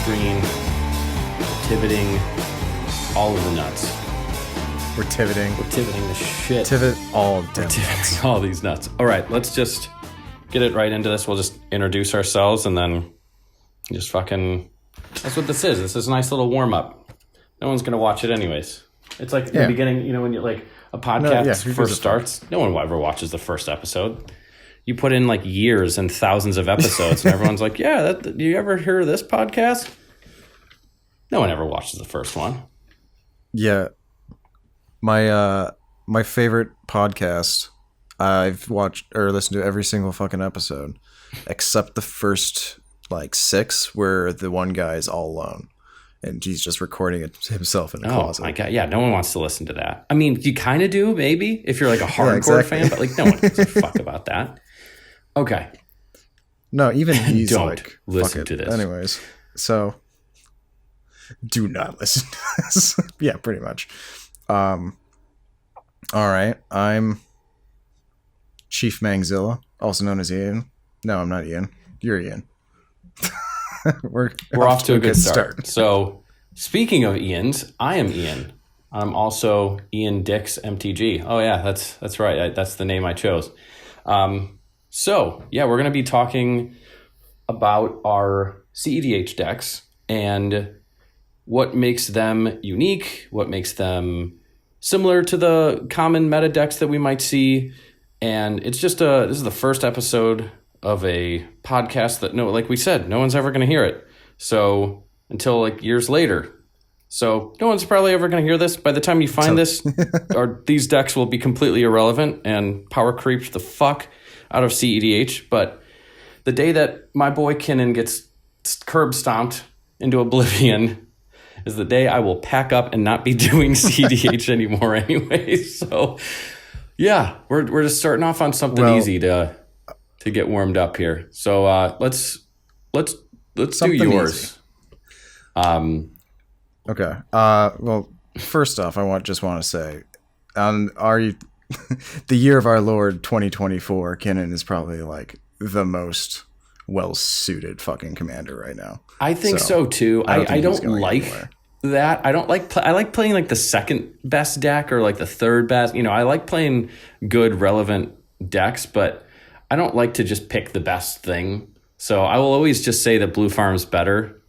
screen, tiviting all of the nuts. We're tiviting. We're tiviting the shit. Tivit all We're tiviting all these nuts. All right, let's just get it right into this. We'll just introduce ourselves and then just fucking... That's what this is. This is a nice little warm-up. No one's going to watch it anyways. It's like the beginning, you know, when you're like a podcast first starts. No one ever watches the first episode. You put in like years and thousands of episodes and everyone's like, yeah, do you ever hear this podcast? No one ever watches the first one. Yeah. My favorite podcast, I've watched or listened to every single fucking episode except the first like 6 where the one guy is all alone and he's just recording it himself in a closet. Oh my God. Yeah. No one wants to listen to that. I mean, you kind of do maybe if you're like a hardcore fan, but like no one gives a fuck about that. Okay. No, even he's Don't like, listen to this. Anyways, so do not listen to this. Yeah, pretty much. All right. I'm Chief Mangzilla, also known as Ian. No, I'm not Ian. You're Ian. We're off to a good start. So, speaking of Ians, I am Ian. I'm also Ian Dix MTG. Oh yeah, that's right. That's the name I chose. So yeah, we're going to be talking about our cEDH decks and what makes them unique, what makes them similar to the common meta decks that we might see. And it's just this is the first episode of a podcast that like we said, no one's ever going to hear it. So until like years later. So no one's probably ever going to hear this. By the time you find this, these decks will be completely irrelevant and power creeped the fuck out of cEDH. But the day that my boy Kinnan gets curb stomped into oblivion is the day I will pack up and not be doing cEDH anymore anyway. So yeah, we're just starting off on something easy to get warmed up here. So let's do yours. Easy. Okay. Well, first off, I just want to say, the year of our Lord 2024, Kinnan is probably like the most well-suited fucking commander right now. I think so too. I don't like that. I don't like. I like playing like the second best deck or like the third best. You know, I like playing good, relevant decks, but I don't like to just pick the best thing. So I will always just say that Blue Farm's better,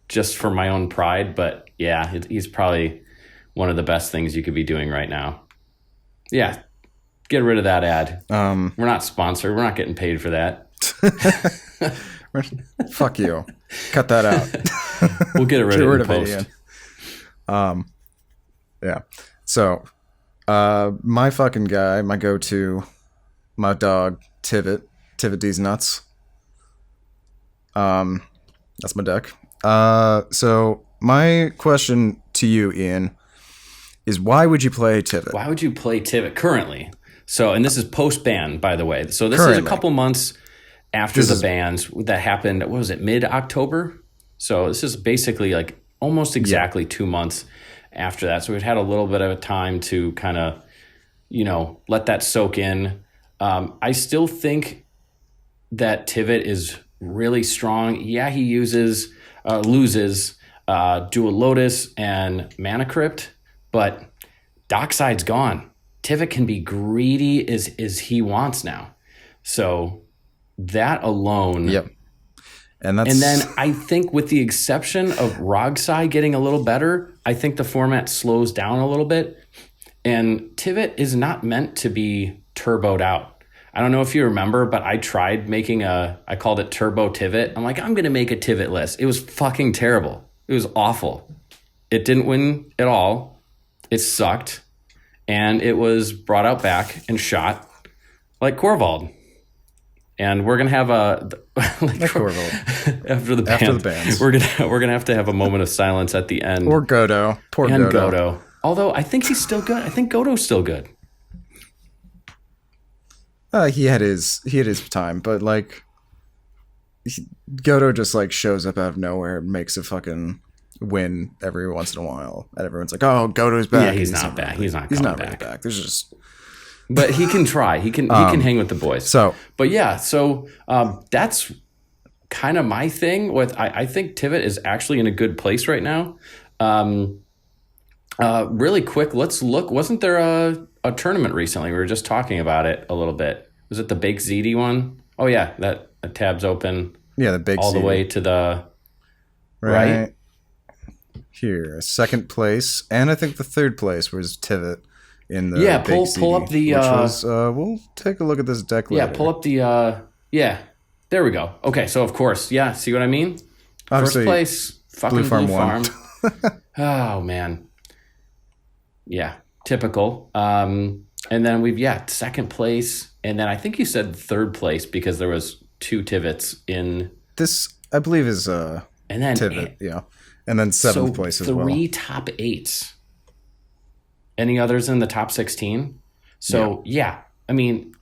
just for my own pride. But yeah, he's probably one of the best things you could be doing right now. Yeah, get rid of that ad. We're not sponsored. We're not getting paid for that. Fuck you. Cut that out. We'll get rid of it in post. Yeah. So, my fucking guy, my go-to, my dog, Tivit these nuts. That's my deck. So my question to you, Ian, is why would you play Tivit? Why would you play Tivit currently? So, and this is post-ban, by the way. So this is a couple months after the bans that happened. What was it, mid-October? So this is basically like almost exactly 2 months after that. So we've had a little bit of a time to kind of, let that soak in. I still think that Tivit is really strong. Yeah, he loses Dual Lotus and Mana Crypt, but Dockside's gone. Tivit can be greedy as he wants now. So that alone. Yep. And then I think with the exception of Rogsai getting a little better, I think the format slows down a little bit. And Tivit is not meant to be turboed out. I don't know if you remember, but I tried making I called it Turbo Tivit. I'm like, I'm going to make a Tivit list. It was fucking terrible. It was awful. It didn't win at all. It sucked. And it was brought out back and shot like Corvald. And we're gonna have after the bans. We're gonna have to have a moment of silence at the end. Or Godo. Poor Godo. Although I think he's still good. I think Godo's still good. He had his time, but like Godo just like shows up out of nowhere and makes a fucking win every once in a while, and everyone's like, "Oh, Godo's back." Yeah, he's not back. He's not really back. There's just. But he can try. He can hang with the boys. So, but yeah, so that's kind of my thing. I think Tivit is actually in a good place right now. Really quick, let's look. Wasn't there a tournament recently? We were just talking about it a little bit. Was it the Big ZD one? Oh yeah, that tab's open. Yeah, the Big all ZD. The way to the right here, second place, and I think the third place was Tivit in the Big pull ZD, up the. Which was, we'll take a look at this deck later. Yeah, pull up the. There we go. Okay, so of course, yeah. See what I mean? Obviously, first place, fucking Blue Farm. Oh man. Yeah, typical. And then we've second place, and then I think you said third place because there was 2 Tivits in this. I believe is and then Tivit, yeah, and then seventh place as well. 3 top 8s. Any others in the top 16? So yeah, I mean,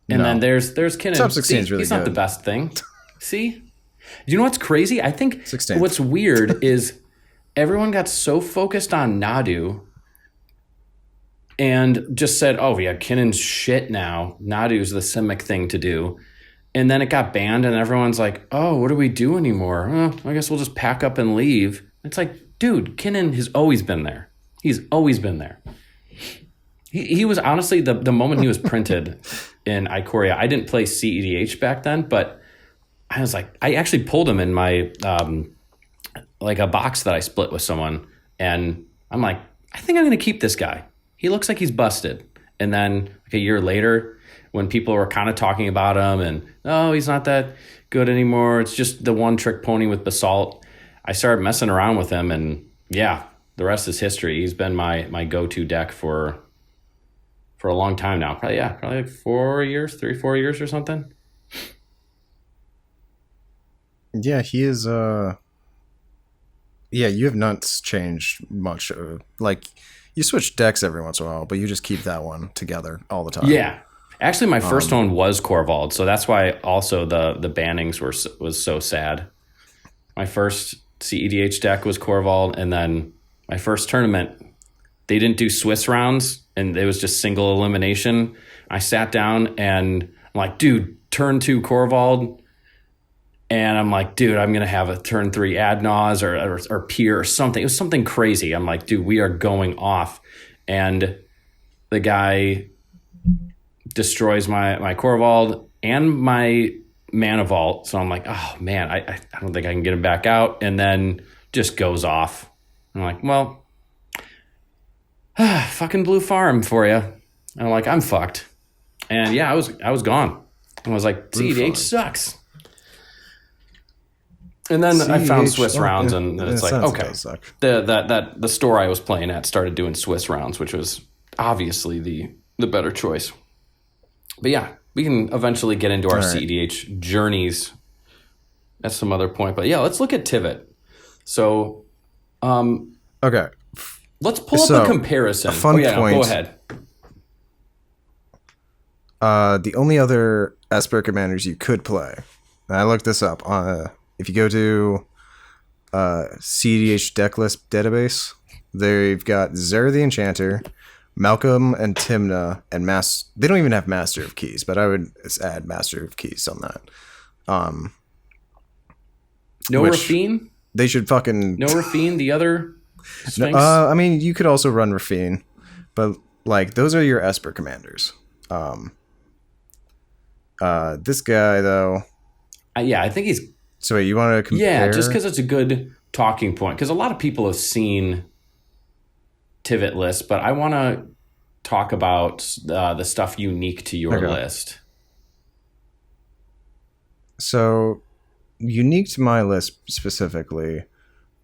and then there's Kinnan. Top 16 is really he's good. Not the best thing. See, you know what's crazy? I think 16th. What's weird is everyone got so focused on Nadu. And just said, oh, yeah, Kinnan's shit now. Nadu's the Simic thing to do. And then it got banned, and everyone's like, oh, what do we do anymore? I guess we'll just pack up and leave. It's like, dude, Kinnan has always been there. He's always been there. He was honestly, the moment he was printed in Ikoria, I didn't play cEDH back then, but I was like, I actually pulled him in my, like a box that I split with someone. And I'm like, I think I'm going to keep this guy. He looks like he's busted. And then like a year later, when people were kind of talking about him and, oh, he's not that good anymore. It's just the one trick pony with Basalt. I started messing around with him, and yeah, the rest is history. He's been my go-to deck for a long time now. Probably like 4 years, 3-4 years or something. Yeah, he is. Yeah, you have not changed much. Like, you switch decks every once in a while, but you just keep that one together all the time. Yeah. Actually, my first one was Corvald, so that's why also the bannings was so sad. My first cEDH deck was Corvald, and then my first tournament, they didn't do Swiss rounds, and it was just single elimination. I sat down, and I'm like, dude, turn 2 Corvald. And I'm like, dude, I'm going to have a turn 3 Adnaz or Pier or something. It was something crazy. I'm like, dude, we are going off. And the guy destroys my Corvald and my Mana Vault. So I'm like, oh, man, I don't think I can get him back out. And then just goes off. I'm like, well, fucking Blue Farm for you. And I'm like, I'm fucked. And yeah, I was gone. I was like, cEDH sucks. And then I found Swiss rounds, and it's like, okay, the store I was playing at started doing Swiss rounds, which was obviously the better choice. But yeah, we can eventually get into our cEDH journeys at some other point. But yeah, let's look at Tivit. So, okay, let's pull up a comparison. A fun point. Go ahead. The only other Esper commanders you could play, and I looked this up. If you go to cEDH Decklist database, they've got Zer the Enchanter, Malcolm and Timna, and they don't even have Master of Keys, but I would add Master of Keys on that. No Rafine? They should fucking... No Rafine, the other Sphinx? I mean, you could also run Rafine, but like those are your Esper commanders. This guy, though... I think he's... So wait, you want to compare? Yeah, just because it's a good talking point. Because a lot of people have seen Tivit lists, but I want to talk about the stuff unique to your list. So, unique to my list specifically,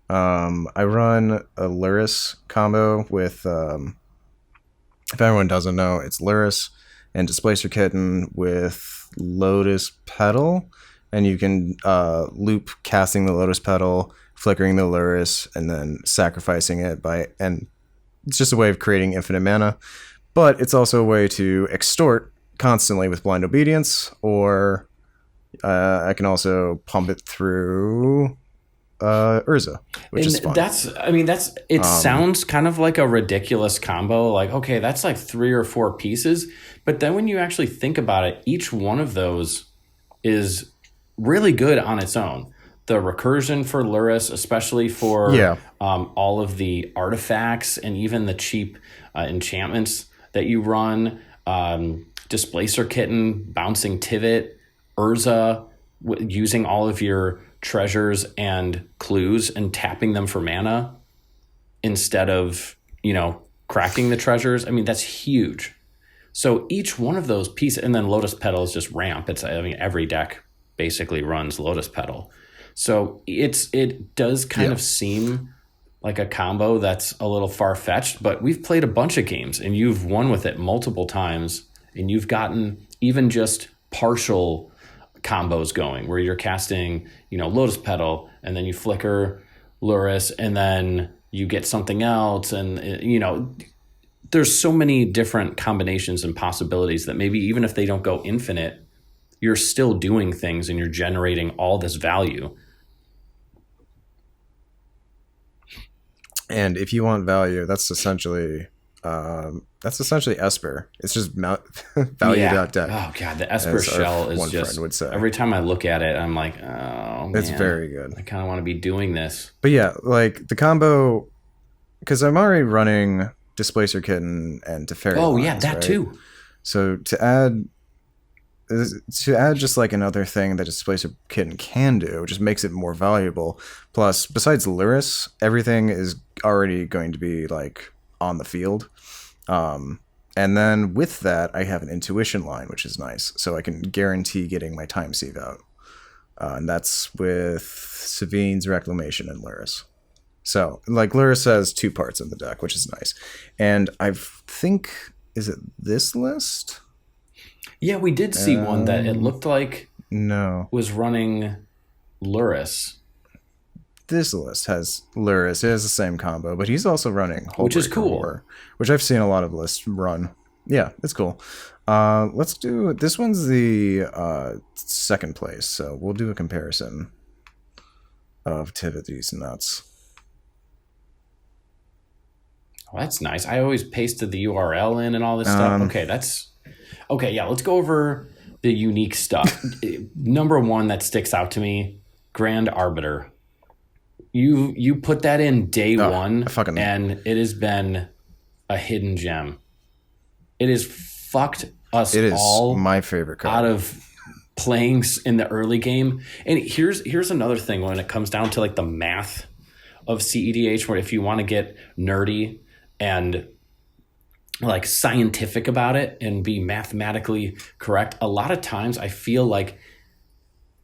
I run a Luris combo with, if everyone doesn't know, it's Luris and Displacer Kitten with Lotus Petal. And you can loop casting the Lotus Petal, flickering the Luris, and then sacrificing it and it's just a way of creating infinite mana. But it's also a way to extort constantly with Blind Obedience, or I can also pump it through Urza, which is fun. It sounds kind of like a ridiculous combo. Like, okay, that's like 3 or 4 pieces. But then when you actually think about it, each one of those is really good on its own. The recursion for Luris, especially for Yeah. all of the artifacts and even the cheap enchantments that you run, Displacer Kitten, Bouncing Tivit, Urza, using all of your treasures and clues and tapping them for mana instead of, cracking the treasures. I mean, that's huge. So each one of those pieces, and then Lotus Petal is just ramp. Every deck basically runs Lotus Petal. So it does kind of seem like a combo that's a little far-fetched, but we've played a bunch of games and you've won with it multiple times, and you've gotten even just partial combos going where you're casting, Lotus Petal, and then you flicker Luris, and then you get something else, and there's so many different combinations and possibilities that maybe even if they don't go infinite, you're still doing things and you're generating all this value. And if you want value, that's essentially Esper. It's just value.deck. Oh god, the Esper shell is just, would say. Every time I look at it, I'm like, oh, it's very good. I kind of want to be doing this. But yeah, like the combo, because I'm already running Displacer Kitten and Teferi. Oh yeah, that too. So to add just like another thing that Displacer Kitten can do, just makes it more valuable. Plus, besides Luris, everything is already going to be like on the field. And then with that, I have an intuition line, which is nice. So I can guarantee getting my time sieve out. And that's with Savine's Reclamation and Luris. So, like, Luris has 2 parts in the deck, which is nice. And I think, is it this list? Yeah, we did see one that it looked like was running Luris. This list has Luris. It has the same combo, but he's also running Hullbreaker, which is cool. Which I've seen a lot of lists run. Yeah, it's cool. Let's do this one's the second place, so we'll do a comparison of Tivit these nuts. Oh, that's nice. I always pasted the URL in and all this stuff. Okay, yeah, let's go over the unique stuff. Number one that sticks out to me, Grand Arbiter. You put that in day one, and it has been a hidden gem. It has fucked us all my favorite card out of playing in the early game. And here's another thing when it comes down to like the math of cEDH, where if you want to get nerdy and like scientific about it and be mathematically correct, a lot of times I feel like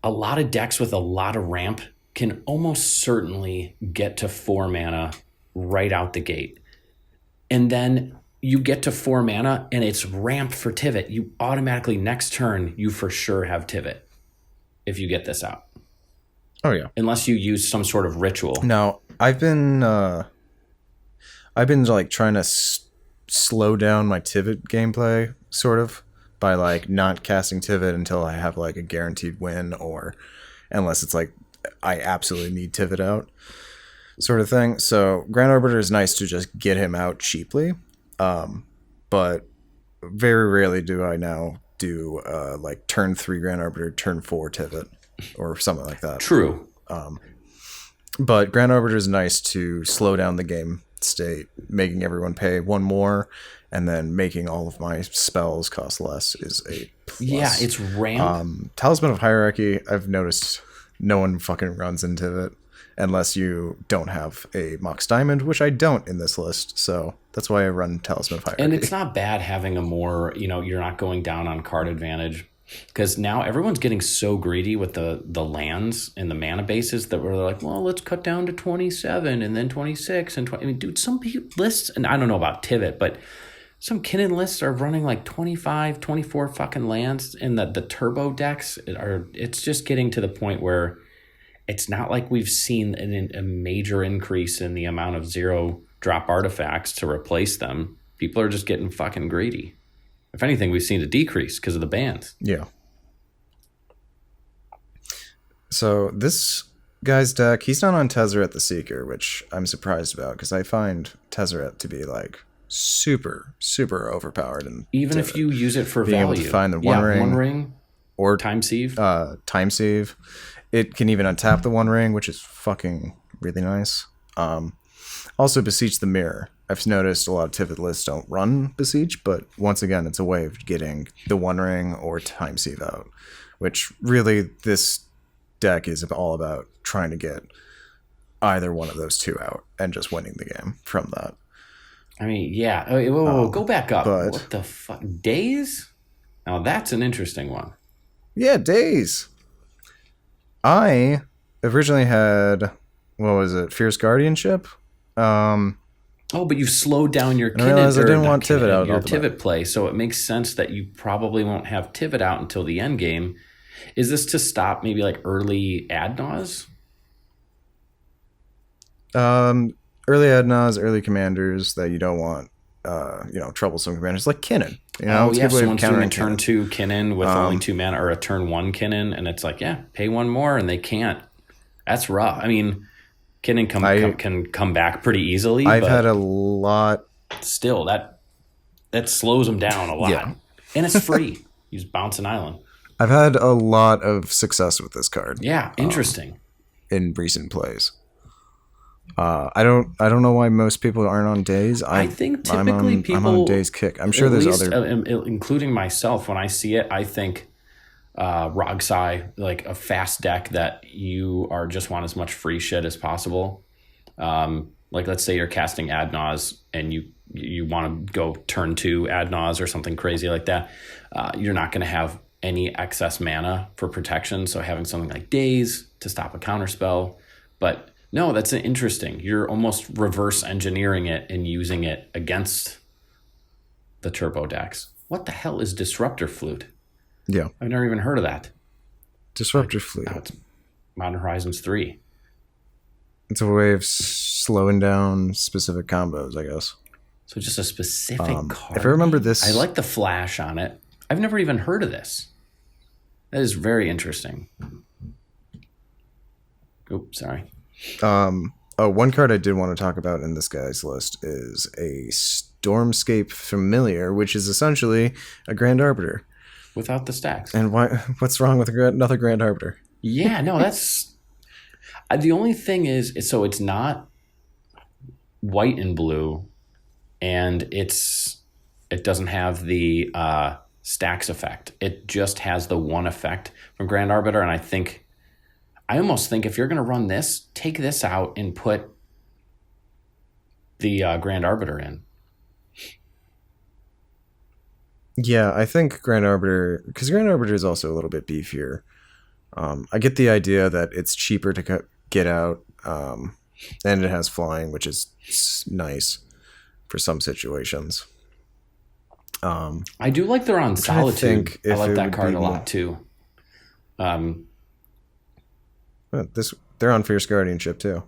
a lot of decks with a lot of ramp can almost certainly get to 4 mana right out the gate. And then you get to 4 mana and it's ramp for Tivit. You automatically, next turn, you for sure have Tivit if you get this out. Oh, yeah. Unless you use some sort of ritual. No, I've been like trying to slow down my Tivit gameplay, sort of, by like not casting Tivit until I have like a guaranteed win, or unless it's like I absolutely need Tivit out, sort of thing. So Grand Arbiter is nice to just get him out cheaply, but very rarely do I now do like turn 3 Grand Arbiter, turn 4 Tivit, or something like that. True. But Grand Arbiter is nice to slow down the game state, making everyone pay 1 more, and then making all of my spells cost less is a plus. Yeah, it's ramp. Talisman of Hierarchy, I've noticed no one fucking runs into it unless you don't have a Mox Diamond, which I don't in this list, so that's why I run Talisman of Hierarchy. And it's not bad having a more, you're not going down on card advantage, because now everyone's getting so greedy with the lands and the mana bases that we're like, well, let's cut down to 27 and then 26 and 20. I mean, dude, some lists, and I don't know about Tivit, but some Kinnan lists are running like 25, 24 fucking lands, and the turbo decks it's just getting to the point where it's not like we've seen a major increase in the amount of 0-drop artifacts to replace them. People are just getting fucking greedy. If anything, we've seen a decrease because of the bans. Yeah. So this guy's deck, he's not on Tezzeret the Seeker, which I'm surprised about, because I find Tezzeret to be like super, super overpowered. And even if you use it for being value. able to find the one ring. or Time Sieve. time save. It can even untap the One Ring, which is fucking really nice. Also, Beseech the Mirror. I've noticed a lot of Tivit lists don't run Beseech, but once again, it's a way of getting the One Ring or Time Sieve out, which really this deck is all about trying to get either one of those two out and just winning the game from that. I mean, yeah. Whoa, go back up. but- What the fuck? Days? Now that's an interesting one. Yeah, Days. I originally had, what was it, Fierce Guardianship? Oh, but you slowed down your I realized I didn't want Tivit out your all the Tivit play, so it makes sense that you probably won't have Tivit out until the end game. Is this to stop maybe like early Adnaz? Early Adnaz, early commanders that you don't want, troublesome commanders like Kinnan. It's a good way of countering turn 2 Kinnan with only 2 mana, or a turn 1 Kinnan, and it's like, pay 1 more, and they can't. That's rough. I mean, Kinnan can come back pretty easily. I've had a lot. Still, that slows them down a lot. Yeah. And it's free. Use Bounce an Island. I've had a lot of success with this card. Yeah, interesting. In recent plays. I don't know why most people aren't on Days. I think typically I'm on Days kick. I'm sure there's other, including myself. When I see it, I think Rogsai, like a fast deck that you are just want as much free shit as possible. Like let's say you're casting Adnaz and you want to go turn 2 Adnaz or something crazy like that. You're not going to have any excess mana for protection, so having something like Days to stop a counterspell. But no, that's interesting. You're almost reverse engineering it and using it against the turbo decks. What the hell is Disruptor Flute? Yeah. I've never even heard of that. Disruptor Flute. It's Modern Horizons 3. It's a way of slowing down specific combos, I guess. So just a specific card. If I remember this... I like the flash on it. I've never even heard of this. That is very interesting. Oops, sorry. One card I did want to talk about in this guy's list is a Stormscape Familiar, which is essentially a Grand Arbiter. Without the stacks. And what's wrong with another Grand Arbiter? Yeah, no, that's... the only thing is, so it's not white and blue, and it doesn't have the stacks effect. It just has the one effect from Grand Arbiter, and I almost think if you're going to run this, take this out and put the Grand Arbiter in. Yeah, I think Grand Arbiter, because Grand Arbiter is also a little bit beefier. I get the idea that it's cheaper to get out, and it has flying, which is nice for some situations. I do like they're on Solitude. I like that card a lot too. They're on Fierce Guardianship too.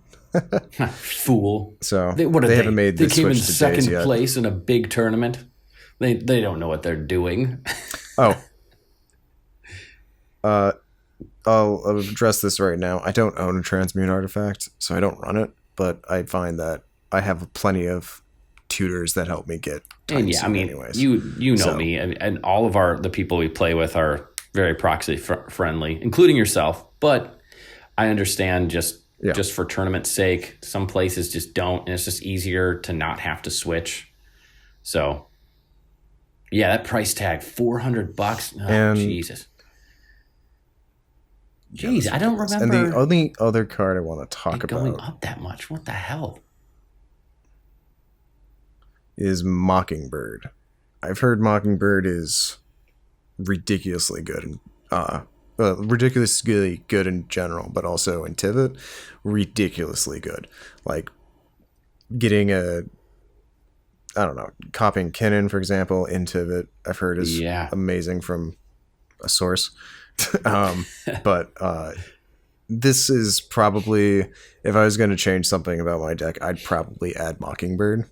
Fool. So they haven't made this They came in switch to second Days yet. place in a big tournament. They don't know what they're doing. Oh. I'll address this right now. I don't own a Transmute artifact, so I don't run it, but I find that I have plenty of tutors that help me get And yeah, I mean, anyways. you know me, and all of the people we play with are very proxy friendly, including yourself. But I understand just for tournament's sake, some places just don't, and it's just easier to not have to switch. So, yeah, that price tag $400. Oh, Jesus. Jeez, I don't remember. And the only other card I want to talk going about up that much. What the hell? is Mockingbird. I've heard Mockingbird is ridiculously good, ridiculously good in general, but also in Tivit, ridiculously good. Like getting copying Kinnan, for example, in Tivit, I've heard is amazing from a source. But this is probably, if I was going to change something about my deck, I'd probably add Mockingbird.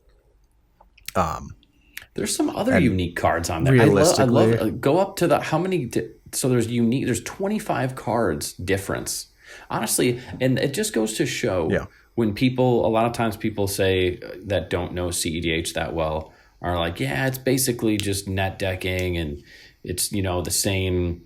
There's some other unique cards on there. Realistically, I love go up to how many? So there's 25 cards difference. Honestly, and it just goes to show when a lot of times people say that don't know cEDH that well are like, yeah, it's basically just net decking and it's, the same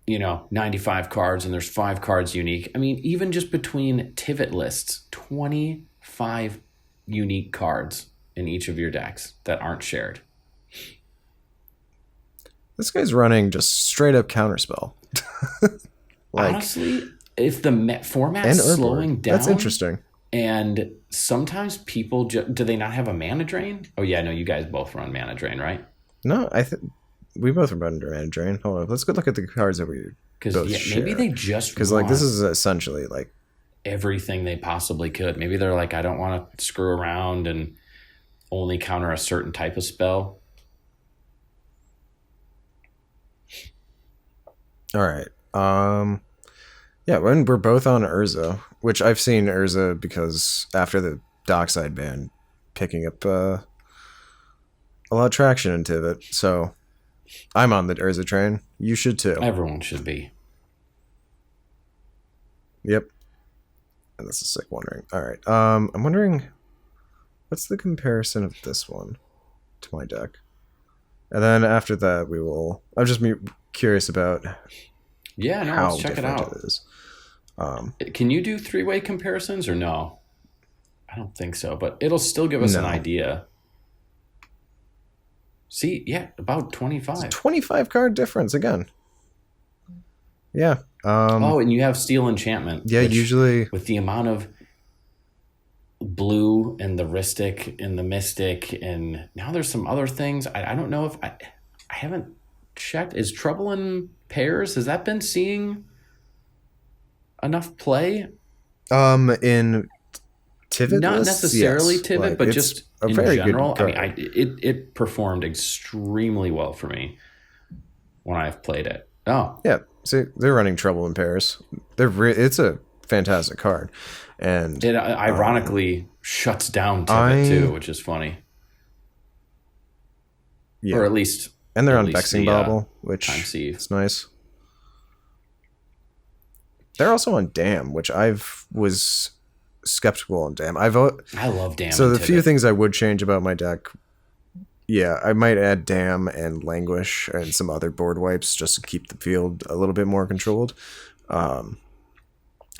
95 cards and there's 5 cards unique. I mean, even just between Tivit lists, 25 unique cards in each of your decks that aren't shared. This guy's running just straight up counterspell. Honestly, if the format's slowing down, that's interesting. And sometimes people do they not have a mana drain? Oh yeah, no, you guys both run mana drain, right? No, we both run under mana drain. Hold on, let's go look at the cards that we both share. Maybe they just because this is essentially everything they possibly could. Maybe they're like, I don't want to screw around and only counter a certain type of spell. All right. Yeah, when we're both on Urza, which I've seen Urza because after the Dockside ban, picking up a lot of traction in Tivit. So I'm on the Urza train. You should too. Everyone should be. Yep. And that's a sick wondering. All right. I'm wondering what's the comparison of this one to my deck, and then after that I'm just curious about. Yeah, no, let's check it out. It is. Can you do 3-way comparisons or no? I don't think so, but it'll still give us an idea. See, yeah, about 25. 25 card difference again. Yeah. And you have Steel Enchantment. Yeah, usually with the amount of blue and the Ristic and the Mystic, and now there's some other things. I don't know if I haven't checked. Is Trouble in Pairs, has that been seeing enough play? In Tivit, not lists? necessarily yes. Tivit, but just a in very general. Good I mean, it performed extremely well for me when I've played it. Oh yeah, see, they're running Trouble in Pairs. It's a fantastic card, and it ironically shuts down Tivit too, which is funny. Yeah, or at least. And they're on Vexing Bauble, which is nice. They're also on Dam, which was skeptical on Dam. I love Dam. So the few things I would change about my deck, yeah, I might add Dam and Languish and some other board wipes just to keep the field a little bit more controlled. But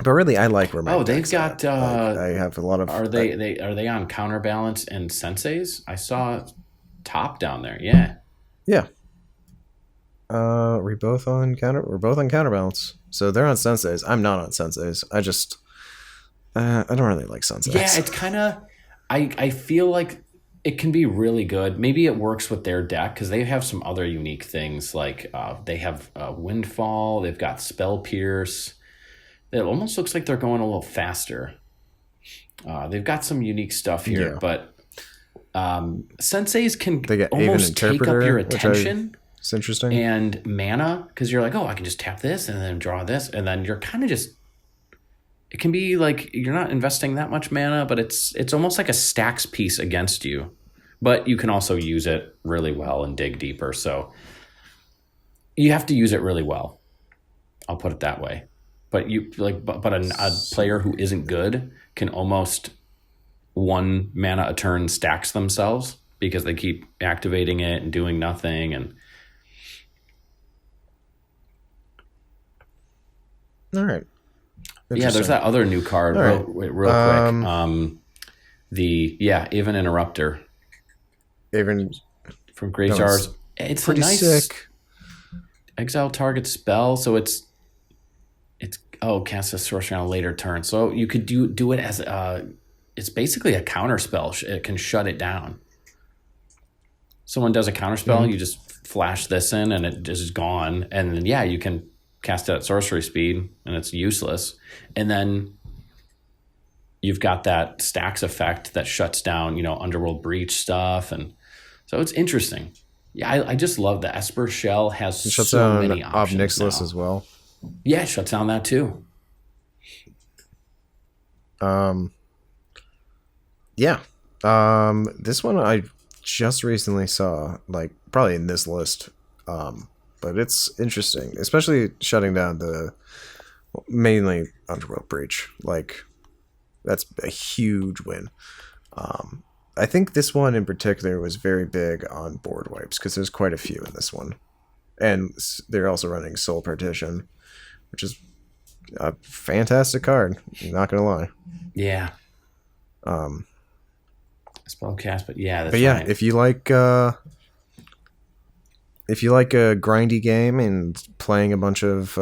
really, I like where my they've got. I have a lot of. Are they on Counterbalance and Senseis? I saw Top down there. Yeah. Yeah. We're both on Counterbalance. So they're on Senseis. I'm not on Senseis. I don't really like Senseis. Yeah, it's kind of. I feel like it can be really good. Maybe it works with their deck because they have some other unique things like they have Windfall. They've got Spell Pierce. It almost looks like they're going a little faster. They've got some unique stuff here, but. Senseis can almost take up your attention. It's interesting. And mana, because you're like, I can just tap this and then draw this, and then you're kind of just. It can be like you're not investing that much mana, but it's almost like a stacks piece against you. But you can also use it really well and dig deeper. So you have to use it really well. I'll put it that way. But a player who isn't good can almost. 1 mana a turn stacks themselves because they keep activating it and doing nothing. And all right, yeah, there's that other new card real quick. Aven Interrupter. Aven from Graveyards. It's pretty a nice sick. Exile target spell, so it's cast a sorcery on a later turn. So you could do it as it's basically a counter spell. It can shut it down. Someone does a counter spell, you just flash this in and it just is gone. And then, you can cast it at sorcery speed and it's useless. And then you've got that stacks effect that shuts down, Underworld Breach stuff. And so it's interesting. Yeah, I just love the Esper shell has so many options. Obnixilus as well. Yeah, it shuts down that too. Yeah. This one I just recently saw, probably in this list. But it's interesting, especially shutting down mainly Underworld Breach. That's a huge win. I think this one in particular was very big on board wipes because there's quite a few in this one. And they're also running Soul Partition, which is a fantastic card. I'm not gonna lie. Yeah. Spellcast, but yeah, that's but yeah, right. if you like a grindy game and playing a bunch of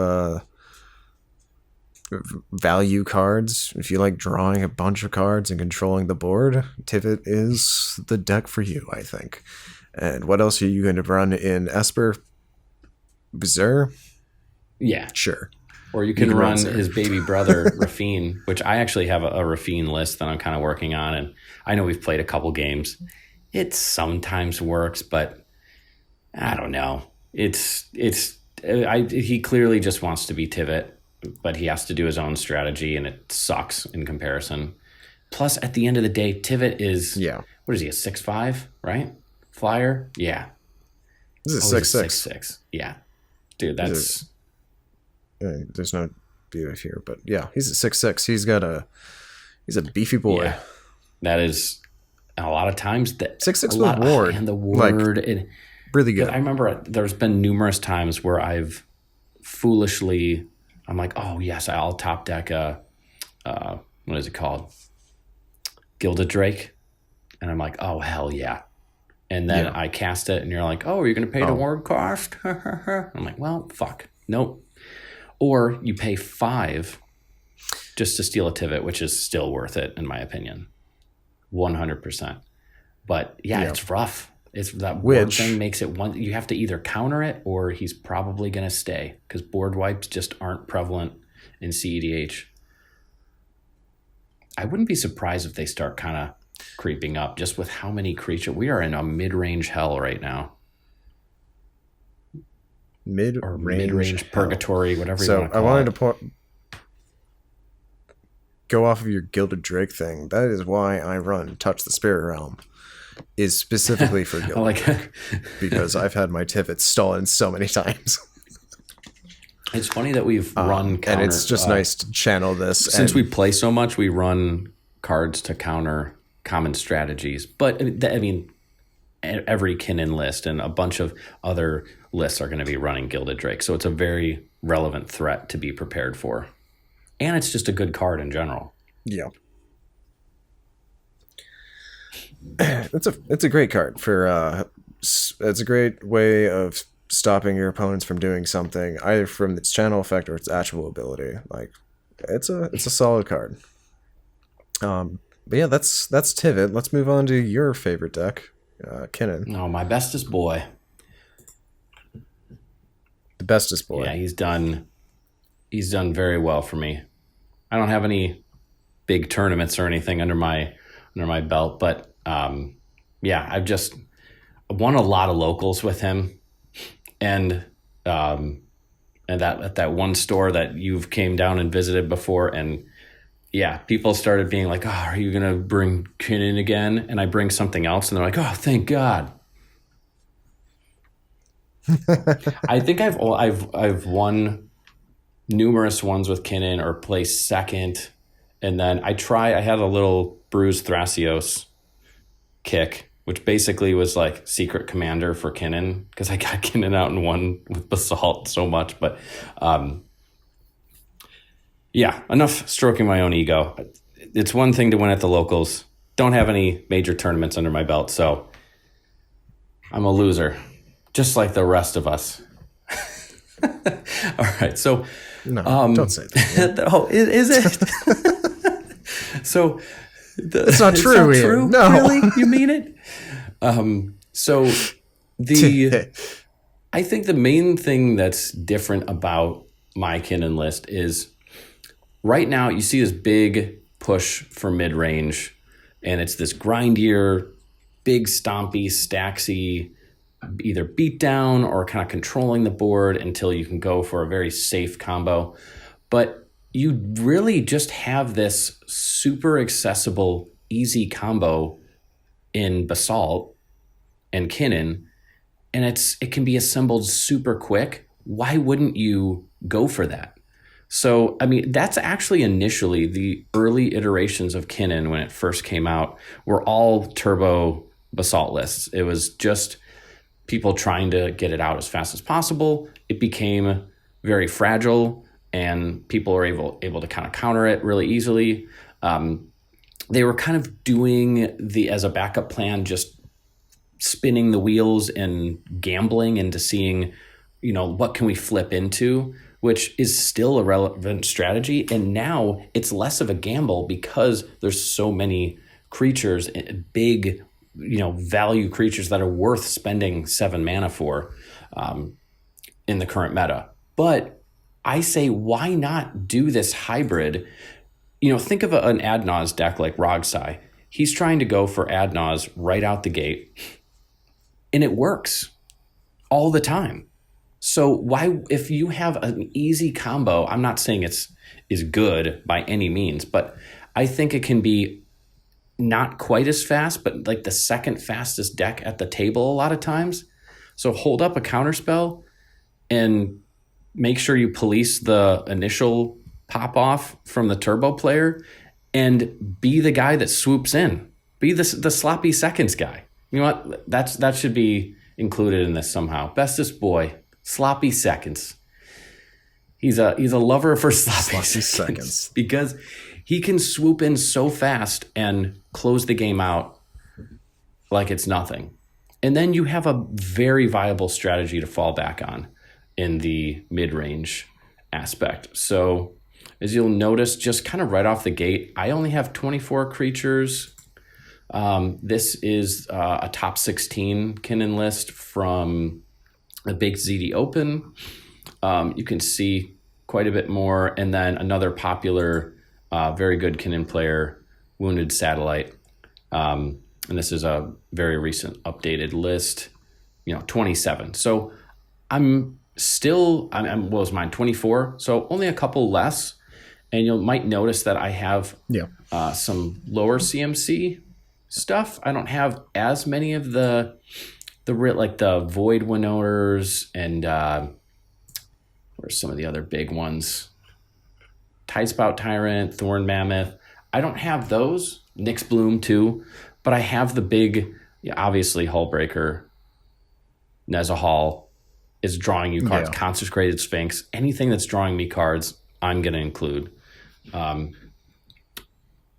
value cards, if you like drawing a bunch of cards and controlling the board, Tivit is the deck for you, I think. And what else are you going to run in Esper? Bazaar? Yeah. Sure. Or you can run his baby brother, Rafine, which I actually have a Rafine list that I'm kind of working on. And I know we've played a couple games. It sometimes works, but I don't know. He clearly just wants to be Tivit, but he has to do his own strategy, and it sucks in comparison. Plus, at the end of the day, Tivit is, what is he, a 6'5", right? Flyer? Yeah. This is 6'6". Yeah. Dude, that's... There's no view here, but yeah, he's at 6'6". He's a beefy boy. Yeah. That is a lot of times that 6'6" with Ward. And the Ward, like, really good. I remember there's been numerous times where I've foolishly, I'm like, oh yes, I'll top deck what is it called? Gilded Drake. And I'm like, oh hell yeah. And then I cast it and you're like, oh, are you going to pay the Ward cost? I'm like, well, fuck. Nope. Or you pay 5 just to steal a Tivit, which is still worth it in my opinion. 100%. But yeah, it's rough. It's that board thing makes it one. You have to either counter it or he's probably going to stay because board wipes just aren't prevalent in cEDH. I wouldn't be surprised if they start kind of creeping up just with how many creatures. We are in a mid-range hell right now. Mid-range purgatory, whatever you want to call it. So I wanted to go off of your Gilded Drake thing. That is why I run Touch the Spirit Realm. Is specifically for Gilded because I've had my Tivit stolen so many times. It's funny that we've run counter, and it's just nice to channel this. Since we play so much, we run cards to counter common strategies. But I mean, every Kinnan list and a bunch of other lists are going to be running Gilded Drake, so it's a very relevant threat to be prepared for, and it's just a good card in general. Yeah. It's a great card for it's a great way of stopping your opponents from doing something either from its channel effect or its actual ability. Like it's a solid card. But yeah, that's Tivit. Let's move on to your favorite deck, Kinnan. Oh, my bestest boy. The bestest boy. Yeah, he's done very well for me. I don't have any big tournaments or anything under my belt, but yeah, I've just won a lot of locals with him, and that at that one store that you've came down and visited before, and yeah, people started being like, "Oh, are you gonna bring Kinnan again?" And I bring something else, and they're like, "Oh, thank God." I think I've won numerous ones with Kinnan or placed second, and then I had a little bruised Thrasios kick, which basically was like secret commander for Kinnan because I got Kinnan out and won with Basalt so much. But yeah, enough stroking my own ego. It's one thing to win at the locals. Don't have any major tournaments under my belt, so I'm a loser, just like the rest of us. All right, so no, don't say that. Oh, is it? So. It's not true. It's not true? No, really, you mean it? So I think the main thing that's different about my Kinnan list is right now you see this big push for mid range, and it's this grindier, big stompy, stacksy, either beat down or kind of controlling the board until you can go for a very safe combo, but you really just have this super accessible, easy combo in Basalt and Kinnan, and it can be assembled super quick. Why wouldn't you go for that? So, I mean, that's actually initially the early iterations of Kinnan when it first came out were all turbo Basalt lists. It was just people trying to get it out as fast as possible, it became very fragile, and people are able to kind of counter it really easily. They were kind of doing as a backup plan, just spinning the wheels and gambling into seeing, what can we flip into, which is still a relevant strategy. And now it's less of a gamble because there's so many creatures, big, value creatures that are worth spending 7 mana for in the current meta. But I say, why not do this hybrid? Think of an Adnaz deck like Rogsai. He's trying to go for Adnaz right out the gate, and it works all the time. So why, if you have an easy combo, I'm not saying is good by any means, but I think it can be not quite as fast, but like the second fastest deck at the table a lot of times. So hold up a counterspell and make sure you police the initial pop off from the turbo player and be the guy that swoops in. Be the sloppy seconds guy. You know what? That should be included in this somehow. Bestest boy, sloppy seconds. He's a lover for sloppy seconds because he can swoop in so fast and close the game out like it's nothing. And then you have a very viable strategy to fall back on in the mid-range aspect. So as you'll notice, just kind of right off the gate, I only have 24 creatures. This is a top 16 Kinnan list from a big ZD Open. You can see quite a bit more. And then another popular, very good Kinnan player, Wounded Satellite. And this is a very recent updated list, 27. So I'm what was mine, 24? So only a couple less. And you might notice that I have some lower CMC stuff. I don't have as many of the Void Winnowers and where's some of the other big ones? Tidespout Tyrant, Thorn Mammoth. I don't have those. Nyx Bloom too. But I have the big, obviously, Hullbreaker, Nezahal is drawing you cards. Yeah. Consecrated Sphinx. Anything that's drawing me cards, I'm going to include.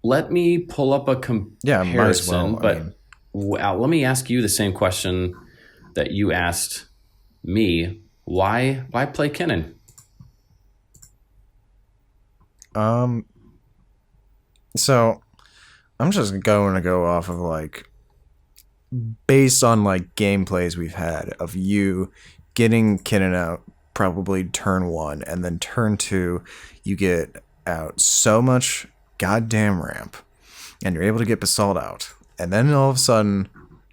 Let me pull up a comparison. Might as well. Let me ask you the same question that you asked me. Why play Kinnan? So I'm just going to go off of based on gameplays we've had of you getting Kinnan out probably turn 1, and then turn 2 you get out so much goddamn ramp and you're able to get Basalt out, and then all of a sudden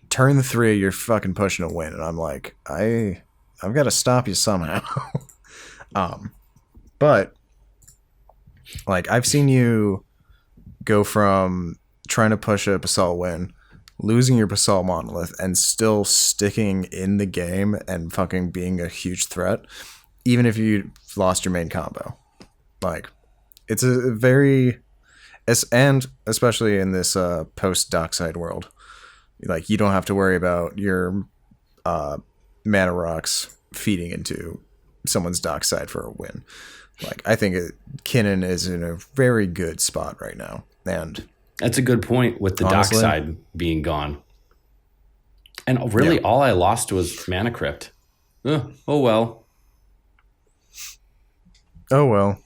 turn 3 you're fucking pushing a win, and I'm like, I've got to stop you somehow. But I've seen you go from trying to push a Basalt win, losing your Basalt Monolith, and still sticking in the game and fucking being a huge threat, even if you lost your main combo. It's a very, and especially in this post Dockside world, you don't have to worry about your mana rocks feeding into someone's Dockside for a win. I think Kinnan is in a very good spot right now, and that's a good point with the Dockside being gone. And really, all I lost was Mana Crypt. Oh well. Oh well.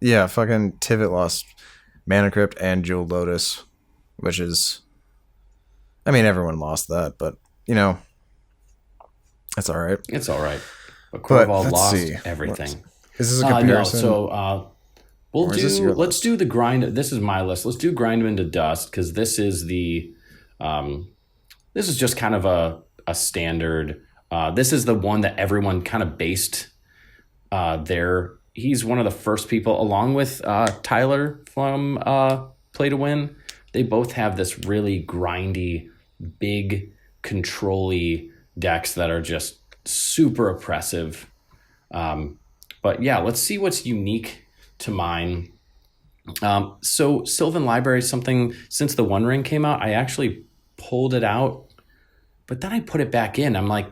Yeah, fucking Tivit lost Mana Crypt and Jeweled Lotus, which is, everyone lost that, but that's all right. It's all right. But Corval lost everything. Is this a comparison? No, so let's do the grind. This is my list. Let's do Grind 'em into Dust, because this is this is just kind of a standard. This is the one that everyone kind of based he's one of the first people, along with Tyler from Play to Win. They both have this really grindy, big, control-y decks that are just super oppressive. But yeah, let's see what's unique to mine. So Sylvan Library is something, since the One Ring came out, I actually pulled it out But then I put it back in. I'm like,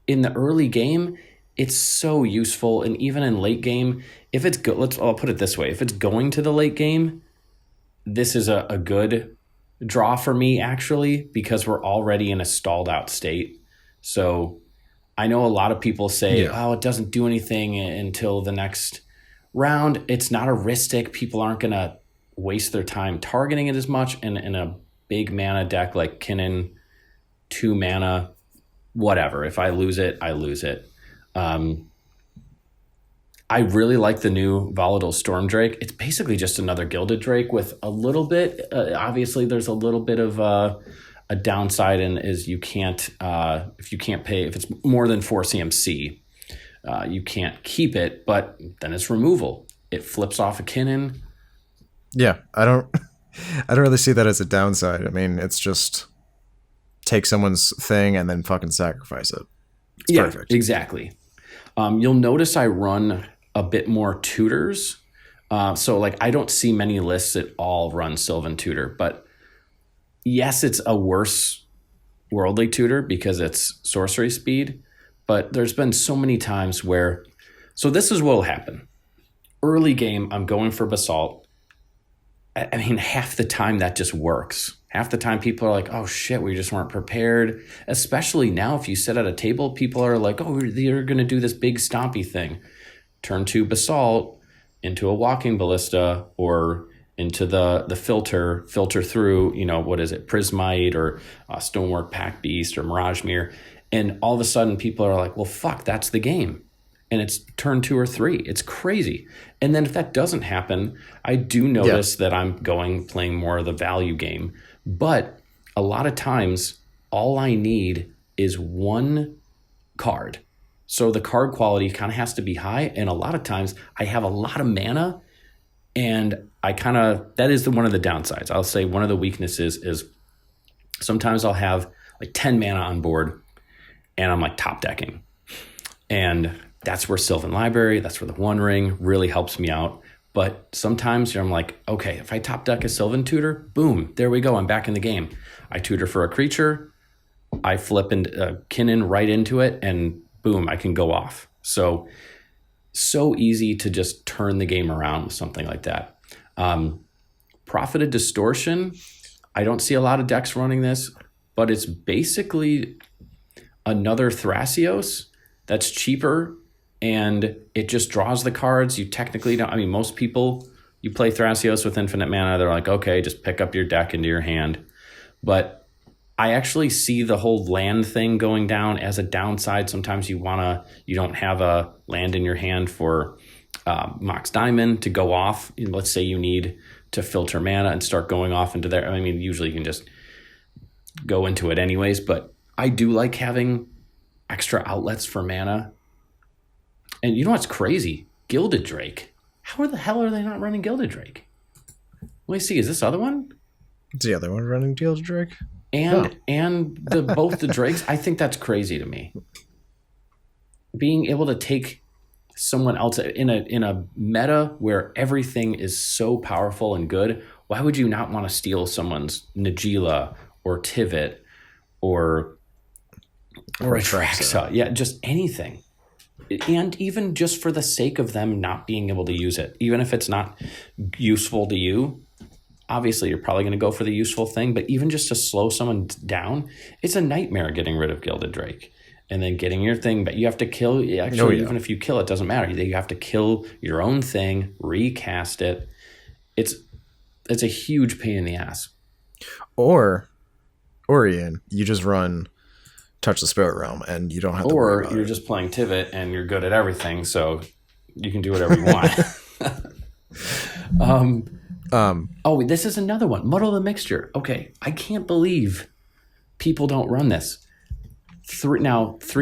in the early game, it's so useful. And even in late game, if it's good, I'll put it this way. If it's going to the late game, this is a good draw for me, actually, because we're already in a stalled out state. So I know a lot of people say, oh, it doesn't do anything until the next round. It's not a ristic. People aren't going to waste their time targeting it as much. And in a big mana deck like Kinnan, 2 mana, whatever. If I lose it, I lose it. I really like the new Volatile Storm Drake. It's basically just another Gilded Drake with a little bit. Obviously, there's a little bit of a downside, and is you can't if you can't pay, if it's more than 4 CMC, you can't keep it. But then it's removal. It flips off a Kinnan. Yeah, I don't really see that as a downside. I mean, it's just take someone's thing and then fucking sacrifice it. It's perfect. Exactly. You'll notice I run a bit more tutors. So like I don't see many lists that all run Sylvan Tutor, but yes, it's a worse Worldly Tutor because it's sorcery speed, but there's been so many times where, so this is what will happen. Early game, I'm going for Basalt. I mean, half the time that just works. Half the time people are like, oh shit, we just weren't prepared. Especially now, if you sit at a table, people are like, oh, they're going to do this big stompy thing. Turn 2 Basalt into a Walking Ballista or into the filter through, what is it, Prismite or Stonework Pack Beast or Mirage Mirror. And all of a sudden people are like, well, fuck, that's the game. And it's turn 2 or 3. It's crazy. And then if that doesn't happen, I do notice that I'm playing more of the value game. But a lot of times, all I need is 1 card. So the card quality kind of has to be high. And a lot of times, I have a lot of mana. And that is one of the downsides. I'll say one of the weaknesses is sometimes I'll have like 10 mana on board. And I'm like top decking. And that's where Sylvan Library, that's where the One Ring really helps me out. But sometimes I'm like, okay, if I top deck a Sylvan Tutor, boom, there we go. I'm back in the game. I tutor for a creature. I flip Kinnan right into it, and boom, I can go off. So easy to just turn the game around with something like that. Profited Distortion, I don't see a lot of decks running this, but it's basically another Thrasios that's cheaper. And it just draws the cards. You technically don't. I mean, most people, you play Thrasios with infinite mana, they're like, okay, just pick up your deck into your hand. But I actually see the whole land thing going down as a downside. Sometimes you don't have a land in your hand for Mox Diamond to go off. Let's say you need to filter mana and start going off into there. I mean, usually you can just go into it anyways. But I do like having extra outlets for mana. And you know what's crazy? Gilded Drake. How the hell are they not running Gilded Drake? Let me see. Is this other one? Is the other one running Gilded Drake? And both the Drakes? I think that's crazy to me. Being able to take someone else in a meta where everything is so powerful and good, why would you not want to steal someone's Najeela or Tivit or Atraxa? Yeah, just anything. And even just for the sake of them not being able to use it, even if it's not useful to you, obviously you're probably going to go for the useful thing, but even just to slow someone down, it's a nightmare getting rid of Gilded Drake and then getting your thing. But you have to kill, even if you kill, it doesn't matter. You have to kill your own thing, recast it. It's a huge pain in the ass. Or Ian, you just run Touch the Spirit Realm and you don't have to worry about you're just playing Tivit and you're good at everything, so you can do whatever you want. This is another one. Muddle the Mixture. Okay, I can't believe people don't run this. 3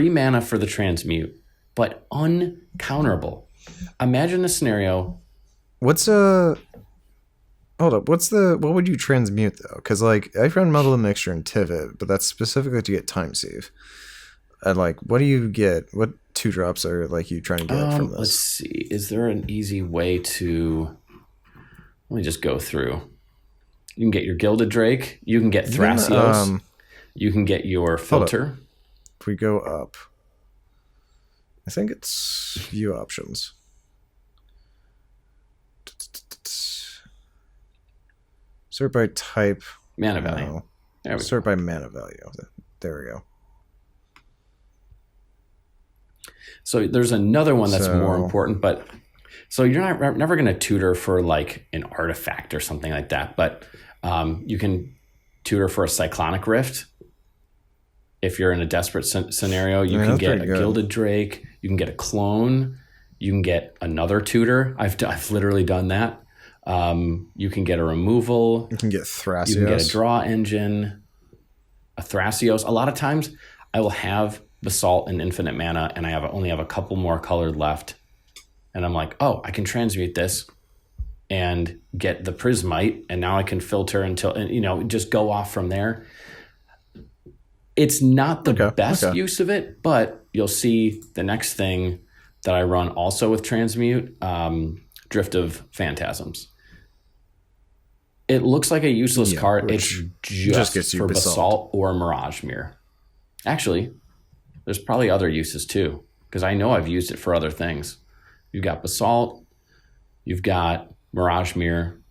mana for the transmute, but uncounterable. Imagine a scenario. What would you transmute though? Because like I run Muddle the Mixture in Tivit, but that's specifically to get time save. And like, what do you get? What 2-drops are like you trying to get from this? Let's see. Is there an easy way to? Let me just go through. You can get your Gilded Drake. You can get Thrasios. You can get your filter. If we go up, I think it's view options. Sort by type. Mana value. No. There we Sort by mana value. There we go. So there's another one that's more important, but so you're never going to tutor for like an artifact or something like that, but you can tutor for a Cyclonic Rift. If you're in a desperate scenario, you can get a Gilded Drake, you can get a clone, you can get another tutor. I've literally done that. You can get a removal. You can get Thrasios. You can get a draw engine, a Thrasios. A lot of times I will have Basalt and infinite mana, and I only have a couple more colored left. And I'm like, oh, I can transmute this and get the Prismite, and now I can filter until, and just go off from there. It's not the best use of it, but you'll see the next thing that I run also with transmute, Drift of Phantasms. It looks like a useless card. It's just gets you for Basalt or Mirage Mirror. Actually, there's probably other uses too, because I know I've used it for other things. You've got Basalt, you've got Mirage Mirror.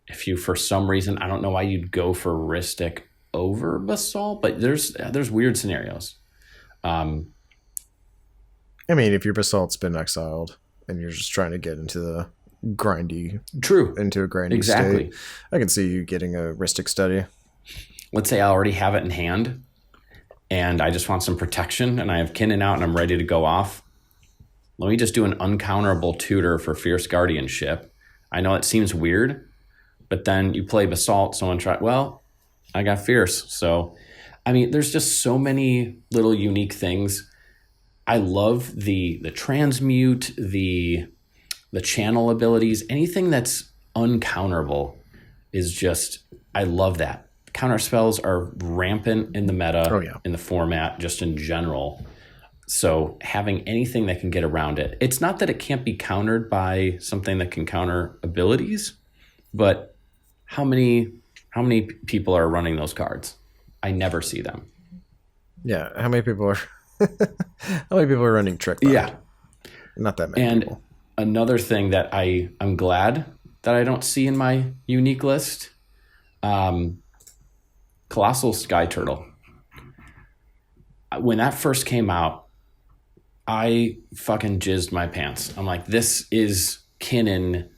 If you, for some reason, I don't know why you'd go for Ristic over Basalt, but there's weird scenarios. I mean, if your Basalt's been exiled and you're just trying to get into the grindy state, I can see you getting a Ristic Study. Let's say I already have it in hand and I just want some protection and I have Kinnan out and I'm ready to go off. Let me just do an uncounterable tutor for Fierce Guardianship. I know it seems weird, but then you play Basalt, someone I got Fierce. So, I mean, there's just so many little unique things. I love the transmute, the channel abilities, anything that's uncounterable is just, I love that. Counter spells are rampant in the meta, in the format, just in general. So having anything that can get around it, it's not that it can't be countered by something that can counter abilities, but how many people are running those cards? I never see them. Yeah, how many people are running Trick Bind? Yeah, not that many. And another thing that I'm glad that I don't see in my unique list, Colossal Sky Turtle. When that first came out, I fucking jizzed my pants. I'm like, this is Kinnan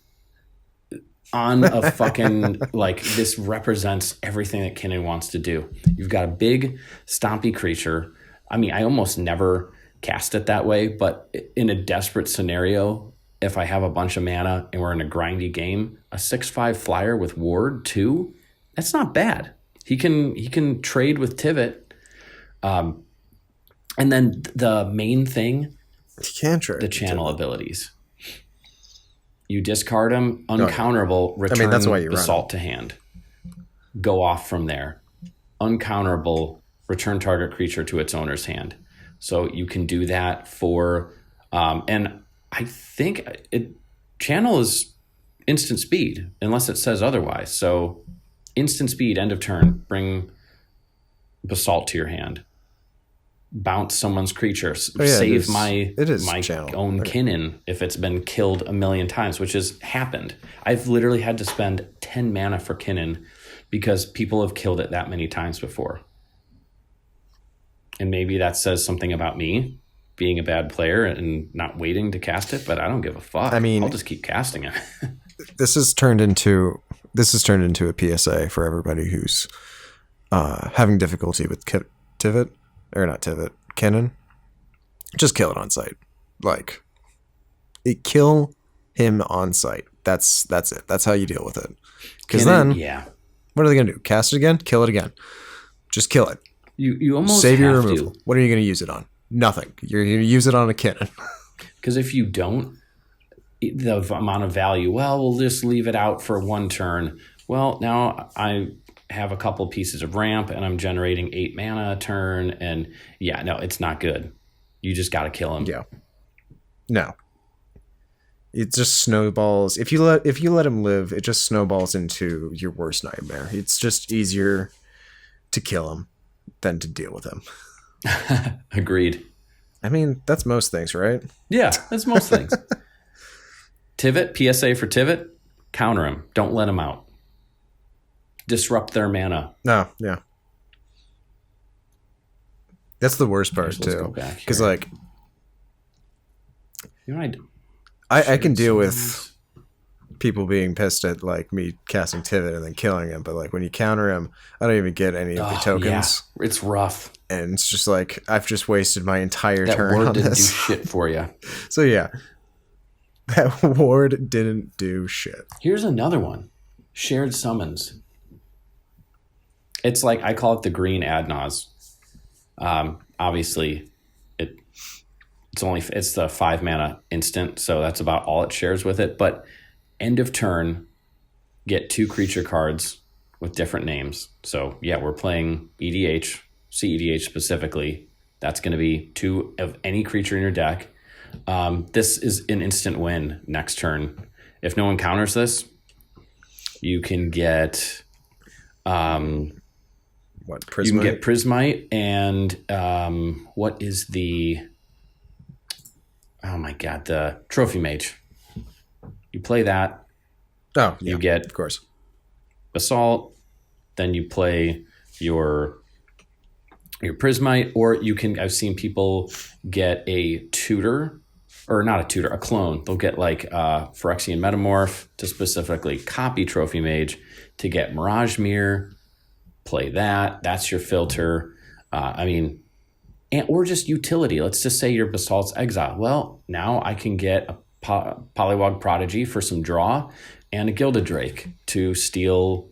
on a fucking, like, this represents everything that Kinnan wants to do. You've got a big stompy creature. I mean, I almost never cast it that way, but in a desperate scenario, if I have a bunch of mana and we're in a grindy game, a 6/5 flyer with Ward too, that's not bad. He can trade with Tivit. And then the main thing, he can trade the channel abilities. You discard them, uncounterable, return that's why you Basalt to hand. Go off from there. Uncounterable, return target creature to its owner's hand. So you can do that for, and I think channel is instant speed, unless it says otherwise. So instant speed, end of turn, bring Basalt to your hand. Bounce someone's creature, save my own Kinnan if it's been killed a million times, which has happened. I've literally had to spend 10 mana for Kinnan because people have killed it that many times before. And maybe that says something about me being a bad player and not waiting to cast it, but I don't give a fuck. I mean, I'll just keep casting it. This has turned into a PSA for everybody who's having difficulty with Tivit. Or not Tivit, Kinnan. Just kill it on sight. Like, kill him on sight. That's it. That's how you deal with it. Because then, what are they going to do? Cast it again? Kill it again. Just kill it. You almost save your removal. What are you going to use it on? Nothing. You're going to use it on a Kinnan. Because if you don't, the amount of value, we'll just leave it out for one turn. Well, now I have a couple pieces of ramp and I'm generating 8 mana a turn, and it's not good. You just got to kill him. Yeah. No. It just snowballs. If you let him live, it just snowballs into your worst nightmare. It's just easier to kill him than to deal with him. Agreed. I mean, that's most things, right? Yeah, that's most things. Tivit, PSA for Tivit, counter him. Don't let him out. Disrupt their mana. No, yeah. That's the worst part, too. Because, like, you know, I can deal with people being pissed at, like, me casting Tivit and then killing him, but, like, when you counter him, I don't even get any of the tokens. Yeah. It's rough. And it's just like, I've just wasted my entire that turn ward on didn't this. do shit for you. So, yeah. That ward didn't do shit. Here's another one. Shared summons. It's like, I call it the green Adnaz. Obviously, it's the 5 mana instant, so that's about all it shares with it. But end of turn, get 2 creature cards with different names. So yeah, we're playing EDH, cEDH specifically. That's going to be 2 of any creature in your deck. This is an instant win next turn. If no one counters this, you can get Prismite? You can get Prismite and what is the the Trophy Mage. You play that. Oh, yeah, you get of course Assault, then you play your Prismite, or you can, I've seen people get a tutor, or not a tutor, a clone. They'll get like Phyrexian Metamorph to specifically copy Trophy Mage to get Mirage Mirror. Play that. That's your filter. Or just utility. Let's just say your Basalt's Exile. Well, now I can get a Polywog Prodigy for some draw and a Gilded Drake to steal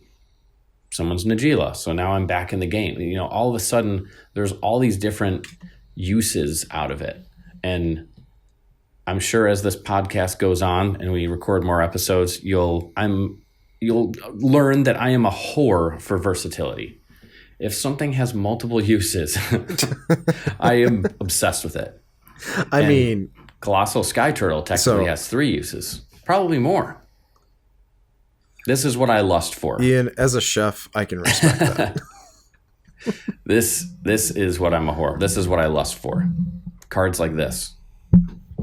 someone's Najeela. So now I'm back in the game. You know, all of a sudden there's all these different uses out of it. And I'm sure as this podcast goes on and we record more episodes, you'll learn that I am a whore for versatility. If something has multiple uses, I am obsessed with it. I mean, Colossal Sky Turtle technically has 3 uses, probably more. This is what I lust for. Ian, as a chef, I can respect that. This is what I'm a whore. This is what I lust for. Cards like this.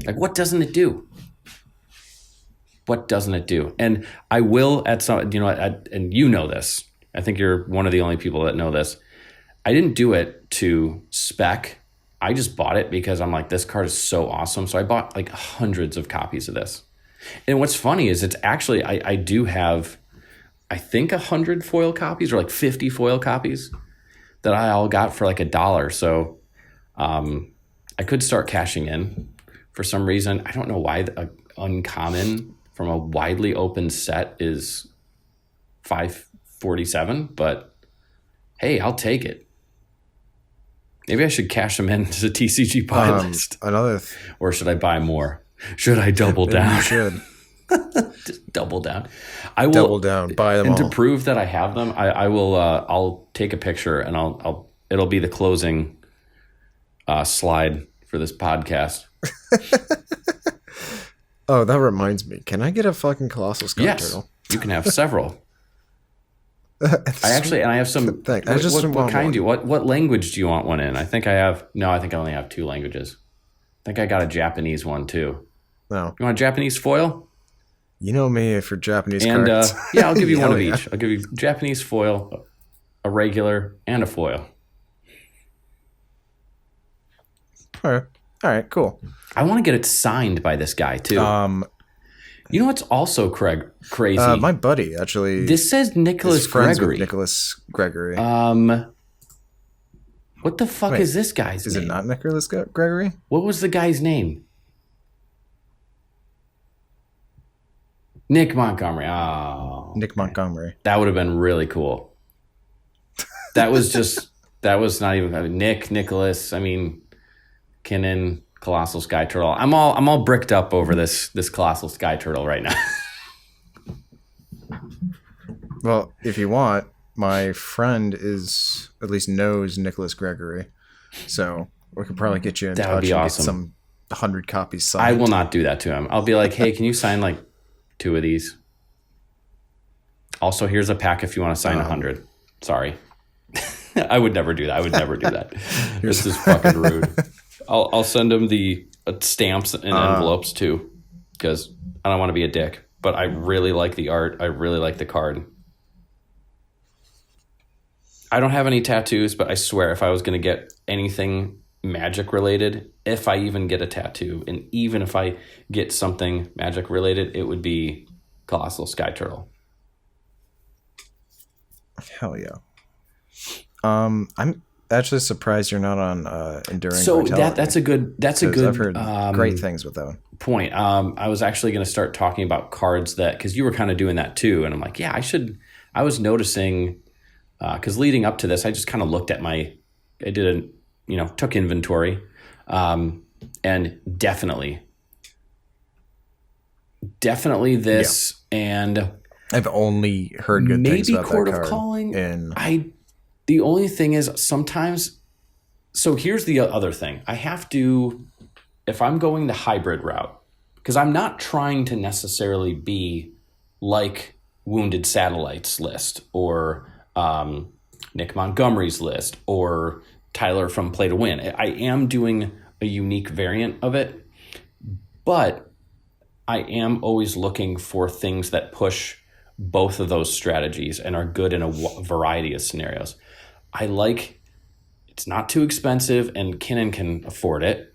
Like, what doesn't it do? What doesn't it do? And I will at some, and you know this. I think you're one of the only people that know this. I didn't do it to spec. I just bought it because I'm like, this card is so awesome. So I bought like hundreds of copies of this. And what's funny is it's actually, I do have, I think 100 foil copies or like 50 foil copies that I all got for like $1. So I could start cashing in for some reason. I don't know why the uncommon from a widely open set is $547, but hey, I'll take it. Maybe I should cash them in to the TCG buy list. Or should I buy more? Should I double down? You should. Just double down. I will double down. Buy them and all. To prove that I have them, I will. I'll take a picture and it'll be the closing slide for this podcast. Oh, that reminds me. Can I get a fucking Colossal Sky Turtle? You can have several. I have some. What kind do you? What language do you want one in? I think I have. No, I think I only have 2 languages. I think I got a Japanese one too. No. You want a Japanese foil? You know me for Japanese and, cards. Yeah, I'll give you one of each. I'll give you Japanese foil, a regular, and a foil. All right, cool. I want to get it signed by this guy too. You know what's also crazy? My buddy actually. This says Nicholas Gregory. Nicholas Gregory. What the fuck is this guy's name? Is it not Nicholas Gregory? What was the guy's name? Nick Montgomery. Oh, Nick Montgomery. That would have been really cool. That was not even Nicholas. I mean, Kinnan, Colossal Sky Turtle. I'm all bricked up over this Colossal Sky Turtle right now. Well, if you want, my friend at least knows Nicholas Gregory, so we could probably get you in touch and get some 100 copies signed. I will not do that to him. I'll be like, hey, can you sign like 2 of these? Also, here's a pack if you want to sign 100. Sorry. I would never do that. I would never do that. This is fucking rude. I'll send him the stamps and envelopes too, because I don't want to be a dick. But I really like the art. I really like the card. I don't have any tattoos, but I swear if I was going to get anything Magic related, if I even get a tattoo, and even if I get something Magic related, it would be Colossal Sky Turtle. Hell yeah. I'm actually surprised you're not on Enduring Vitality. That's a good I've heard great things with that one. Point. I was actually going to start talking about cards that, because you were kind of doing that too, and I'm like, yeah, I was noticing, because leading up to this, I just kind of looked at took inventory, and definitely this, and I've only heard good things about Court that card. Of Calling. The only thing is sometimes. So here's the other thing. I have to, if I'm going the hybrid route, because I'm not trying to necessarily be like Wounded Satellites list or Nick Montgomery's list or Tyler from Play to Win. I am doing a unique variant of it, but I am always looking for things that push both of those strategies and are good in a variety of scenarios. I like, it's not too expensive and Kinnan can afford it.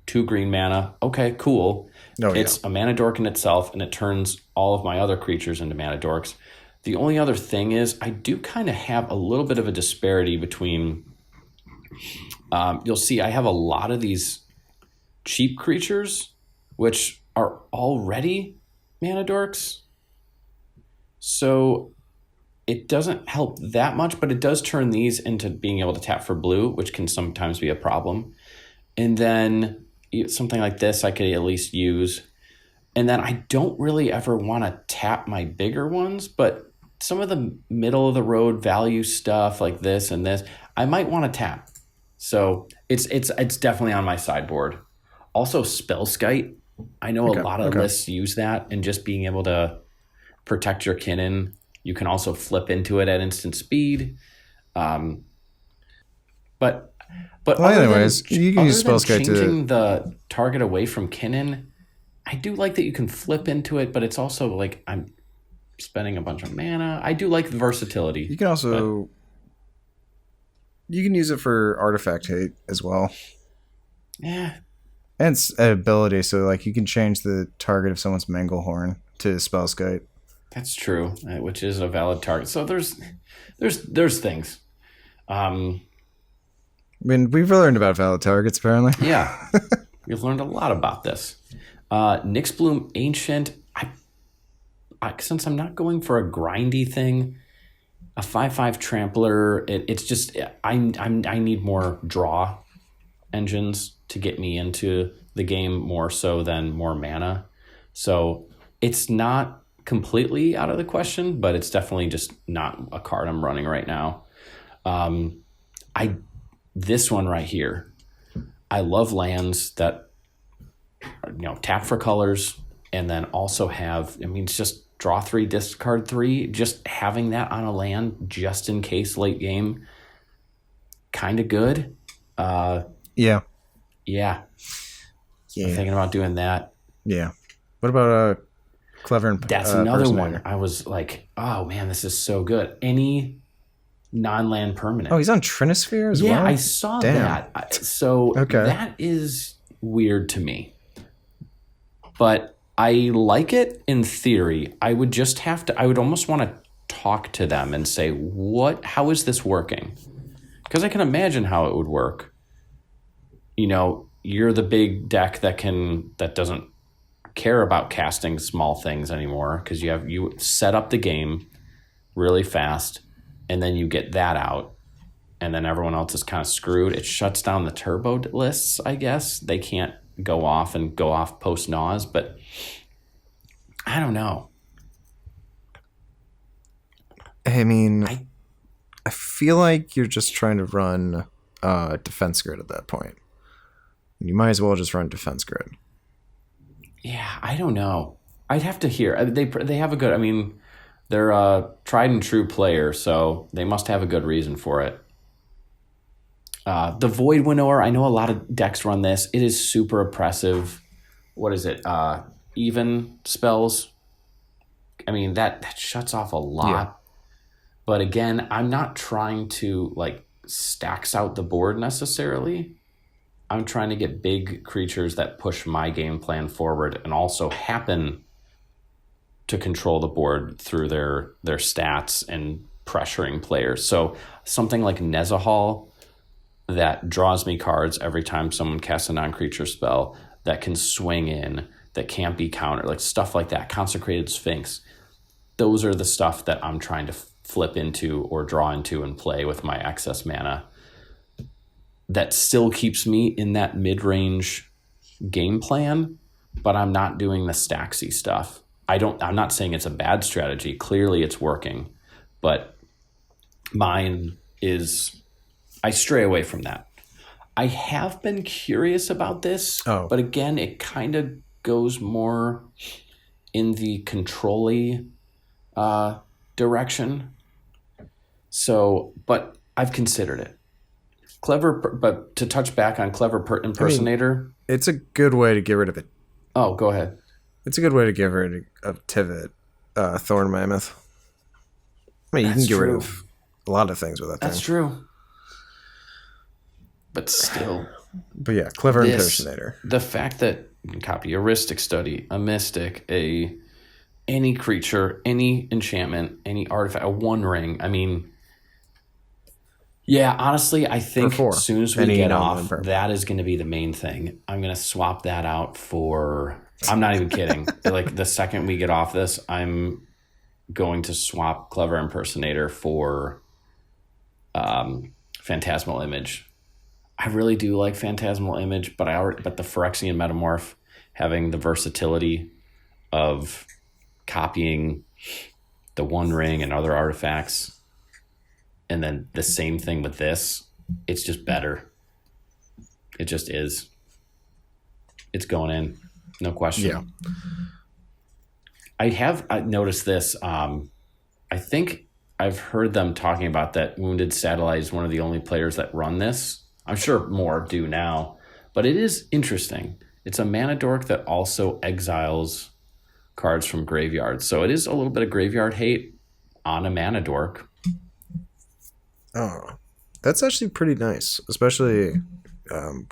2 green mana. Okay, cool. It's a mana dork in itself, and it turns all of my other creatures into mana dorks. The only other thing is I do kind of have a little bit of a disparity between, you'll see I have a lot of these cheap creatures, which are already mana dorks. So it doesn't help that much, but it does turn these into being able to tap for blue, which can sometimes be a problem. And then something like this I could at least use. And then I don't really ever want to tap my bigger ones, but some of the middle of the road value stuff like this and this, I might want to tap. So it's definitely on my sideboard. Also Spellskite. I know a lot of lists use that, and just being able to protect your Kinnan. You can also flip into it at instant speed. But anyways, you can use Spellskite to changing the target away from Kinnan. I do like that you can flip into it, but it's also like I'm spending a bunch of mana. I do like the versatility. You can also you can use it for artifact hate as well. Yeah. And it's an ability, so like you can change the target of someone's Manglehorn to Spellskite. That's true, which is a valid target. So there's things. I mean, we've learned about valid targets, apparently. Yeah, we've learned a lot about this. Nyxbloom Ancient. Since I'm not going for a grindy thing, a 5/5 trampler. It's just I need more draw engines to get me into the game more so than more mana. So it's not completely out of the question, but it's definitely just not a card I'm running right now. This one right here, I love lands that tap for colors and then also have, it's just draw 3, discard 3. Just having that on a land just in case late game, kind of good. Yeah. I'm thinking about doing that. Yeah. What about Clever and That's another one. I was like, oh man, this is so good. Any non-land permanent. Oh, he's on Trinisphere as well? Yeah, I saw that. So that is weird to me. But I like it in theory. I would just have to, I would almost want to talk to them and say, how is this working? Because I can imagine how it would work. You're the big deck that doesn't care about casting small things anymore, because you set up the game really fast and then you get that out and then everyone else is kind of screwed. It shuts down the turbo lists, I guess. They can't go off post Nas, but I don't know. I feel like you're just trying to run defense grid at that point. You might as well just run defense grid. Yeah, I don't know. I'd have to hear. They have a good. They're a tried and true player, so they must have a good reason for it. The Void Winnower, I know a lot of decks run this. It is super oppressive. What is it? Even spells. I mean, that shuts off a lot. Yeah. But again, I'm not trying to like stacks out the board necessarily. I'm trying to get big creatures that push my game plan forward and also happen to control the board through their stats and pressuring players. So something like Nezahal that draws me cards every time someone casts a non-creature spell, that can swing in, that can't be countered, like stuff like that. Consecrated Sphinx. Those are the stuff that I'm trying to flip into or draw into and play with my excess mana. That still keeps me in that mid-range game plan, but I'm not doing the stacksy stuff. I'm not saying it's a bad strategy. Clearly it's working, but mine is, I stray away from that. I have been curious about this, but again, it kind of goes more in the control-y direction. So, but I've considered it. But to touch back on Clever Impersonator. I mean, it's a good way to get rid of it. Oh, go ahead. It's a good way to get rid of Tivit, Thorn Mammoth. I mean, you can get rid of a lot of things with that thing. That's true. But still. But yeah, Clever Impersonator. The fact that you can copy a Rhystic Study, a Mystic, any creature, any enchantment, any artifact, a One Ring. I mean, yeah, honestly, I think as soon as we get off, that is going to be the main thing. I'm going to swap that out for... I'm not even kidding. Like the second we get off this, I'm going to swap Clever Impersonator for Phantasmal Image. I really do like Phantasmal Image, but the Phyrexian Metamorph, having the versatility of copying the One Ring and other artifacts, and then the same thing with this, it's just better. It just is. It's going in. No question. Yeah. I noticed this. I think I've heard them talking about that Wounded Satellite is one of the only players that run this. I'm sure more do now, but it is interesting. It's a mana dork that also exiles cards from graveyards. So it is a little bit of graveyard hate on a mana dork. Oh, that's actually pretty nice, especially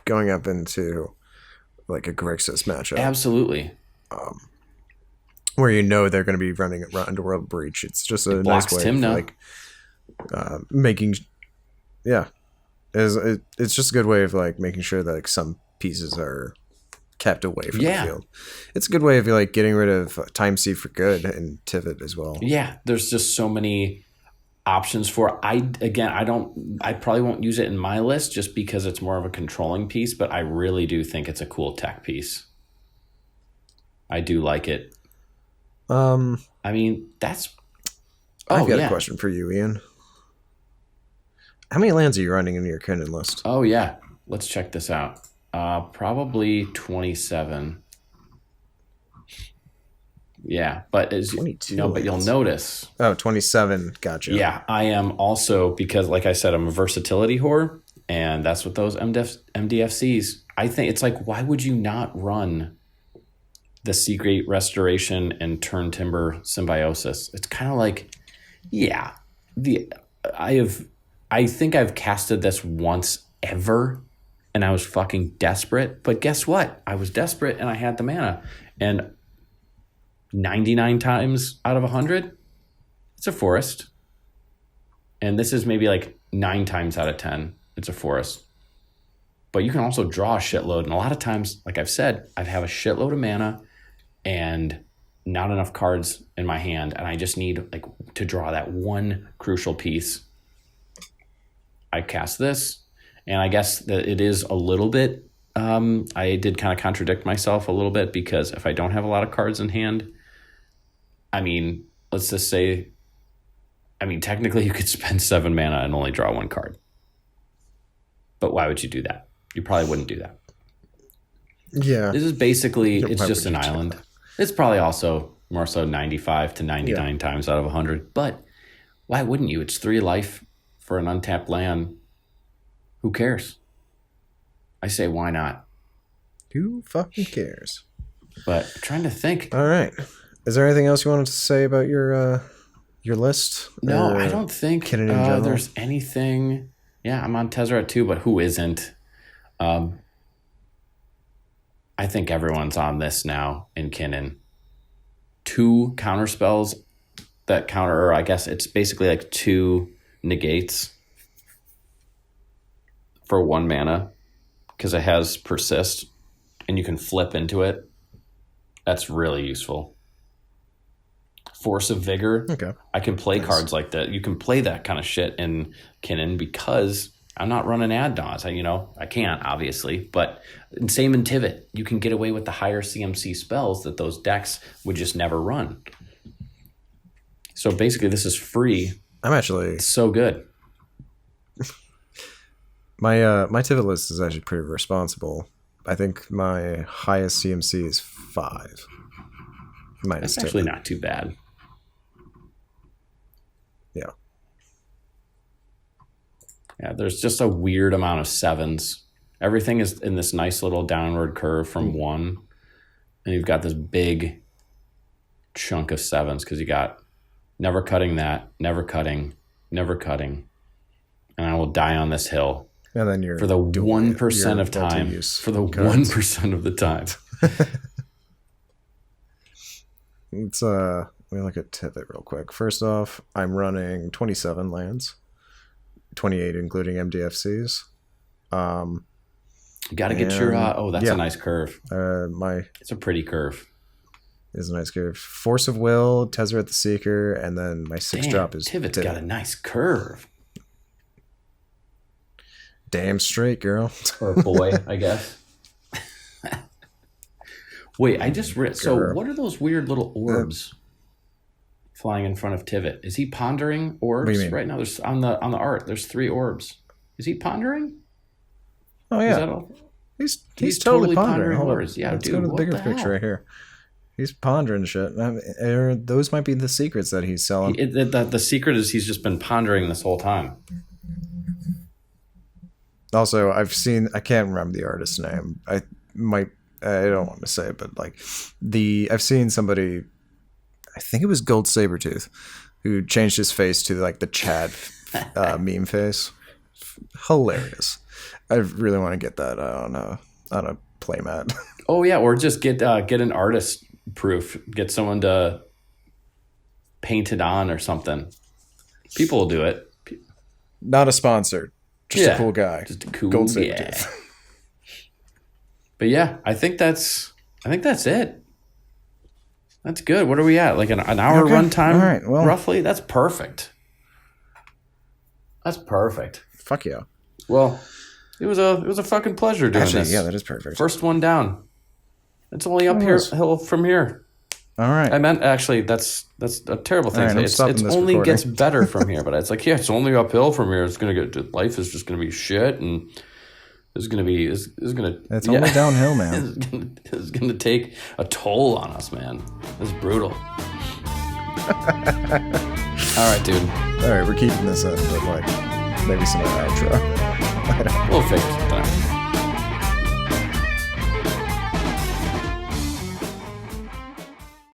going up into like a Grixis matchup. Absolutely. Where you know they're going to be running Underworld Breach. It's just a nice way of like making, yeah. It's just a good way of like making sure that like some pieces are kept away from the field. It's a good way of like getting rid of Time Seed for good and Tivit as well. Yeah, there's just so many options for. I probably won't use it in my list just because it's more of a controlling piece, but I really do think it's a cool tech piece. I do like it. I mean, that's. I've got a question for you, Ian. How many lands are you running in your Kinnan list? Oh yeah, let's check this out. Probably 27. Yeah, but but you'll notice. Oh, 27. Gotcha. Yeah, I am also, because like I said, I'm a versatility whore, and that's what those MDFCs. I think it's like, why would you not run the Secret Restoration and Turn Timber Symbiosis? It's kind of like, yeah, I think I've casted this once ever, and I was fucking desperate. But guess what? I was desperate, and I had the mana. And 99 times out of 100, it's a forest. And this is maybe like 9 times out of 10, it's a forest. But you can also draw a shitload. And a lot of times, like I've said, I have a shitload of mana and not enough cards in my hand. And I just need like to draw that one crucial piece. I cast this, and I guess that it is a little bit, I did kind of contradict myself a little bit, because if I don't have a lot of cards in hand, I mean, let's just say, technically you could spend 7 mana and only draw 1 card. But why would you do that? You probably wouldn't do that. Yeah. This is basically, it's just an island. It's probably also More so 95 to 99 times out of 100. But why wouldn't you? It's 3 life for an untapped land. Who cares? I say, why not? Who fucking cares? But trying to think. All right. Is there anything else you wanted to say about your list? No, I don't think Kinnan there's anything. Yeah, I'm on Tezzeret too, but who isn't? I think everyone's on this now in Kinnan. 2 counter spells that counter, or I guess it's basically like 2 negates for 1 mana because it has persist and you can flip into it. That's really useful. Force of Vigor. Okay. I can play cards like that. You can play that kind of shit in Kinnan because I'm not running Ad-Naus. I can't, obviously. But same in Tivit. You can get away with the higher CMC spells that those decks would just never run. So basically, this is free. It's so good. My Tivit list is actually pretty responsible. I think my highest CMC is 5. That's actually not too bad. Yeah. Yeah, there's just a weird amount of 7s. Everything is in this nice little downward curve from 1. And you've got this big chunk of 7s because you got never cutting that, never cutting, never cutting. And I will die on this hill. And then you're for the 1% of time. For the 1% of the time. Let me look at Tivit real quick. First off, I'm running 27 lands, 28 including MDFCs. You got to get your. That's a nice curve. It's a pretty curve. It's a nice curve. Force of Will, Tezzeret the Seeker, and then my 6 drop is Tivit's got a nice curve. Damn straight, girl. Or boy, I guess. Wait, I just read. So, what are those weird little orbs flying in front of Tivit? Is he pondering orbs? What do you mean? Right now, there's on the art. There's 3 orbs. Is he pondering? Oh yeah, is that all? He's totally pondering. Orbs. Yeah, let's dude. go to the bigger picture right here. He's pondering shit. Those might be the secrets that he's selling. The secret is he's just been pondering this whole time. Also, I can't remember the artist's name. I don't want to say it, but I've seen somebody, I think it was Gold Sabretooth, who changed his face to the Chad meme face. Hilarious. I really want to get that on a playmat. Oh yeah, or just get an artist proof. Get someone to paint it on or something. People will do it. Not a sponsor. Just a cool guy. Just a cool Gold guy. Sabretooth. But yeah, I think that's it. That's good. What are we at? Like an hour runtime? All right, well, roughly? That's perfect. That's perfect. Fuck yeah. Well, it was a fucking pleasure doing this. Yeah, that is perfect. First one down. It's only uphill from here. All right. I meant actually that's a terrible thing. Right, it only gets better from here, but it's it's only uphill from here. It's gonna life is just gonna be shit, and it's only downhill, man. It's gonna take a toll on us, man. It's brutal. All right, dude. All right, we're keeping this in, but maybe some outro. We'll figure something out.